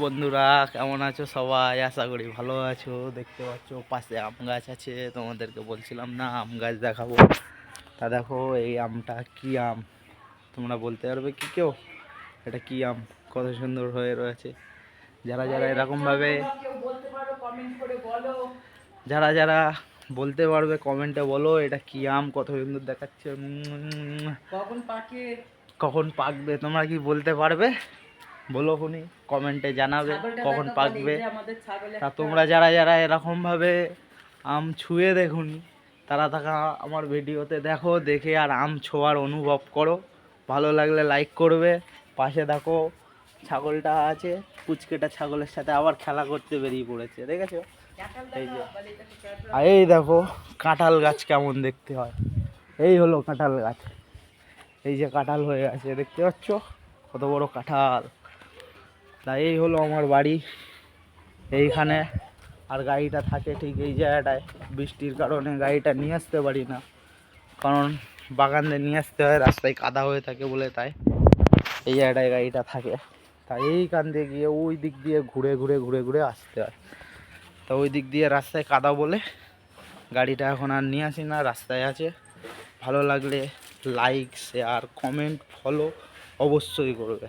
বন্ধুরা কেমন আছো সবাই? আশা করি ভালো আছো। দেখতে পাচ্ছ পাশে আম গাছ আছে, তোমাদেরকে বলছিলাম না আম গাছ দেখাবো। তা দেখো এই আমটা কি আম তোমরা বলতে পারবে কি কেউ এটা কি আম? কত সুন্দর হয়ে রয়েছে। যারা যারা এরকম ভাবে যারা যারা বলতে পারবে কমেন্টে বলো এটা কি আম, কত সুন্দর দেখাচ্ছে। কখন পাকবে তোমরা কি বলতে পারবে? বলো শুনি, কমেন্টে জানাবে কখন পাকবে। তা তোমরা যারা যারা এরকম ভাবে আম ছুঁয়ে দেখুনি তারা তারা আমার ভিডিওতে দেখো, দেখে আর আম ছোঁয়ার অনুভব করো। ভালো লাগলে লাইক করবে। পাশে দেখো ছাগলটা আছে, পুচকেটা ছাগলের সাথে আবার খেলা করতে বেরিয়ে পড়েছে, দেখেছো? এই যে আর এই দেখো কাঁঠাল গাছ কেমন দেখতে হয়। এই হলো কাঁঠাল গাছ, এই যে কাঁঠাল হয়ে আছে দেখতে পাচ্ছ কত বড় কাঁঠাল। তাই এই হলো আমার বাড়ি এইখানে। আর গাড়িটা থাকে ঠিক এই জায়গাটায়। বৃষ্টির কারণে গাড়িটা নিয়ে আসতে পারি না, কারণ বাগানে নিয়ে আসতে হয়, রাস্তায় কাদা হয়ে থাকে বলে। তাই এই জায়গাটায় গাড়িটা থাকে। তাই এইখান দিয়ে গিয়ে ওই দিক দিয়ে ঘুরে ঘুরে ঘুরে ঘুরে আসতে হয়। তা ওই দিক দিয়ে রাস্তায় কাদা বলে গাড়িটা এখন আর নিয়ে আসি না, রাস্তায় আছে। ভালো লাগলে লাইক, শেয়ার, কমেন্ট, ফলো অবশ্যই করবে।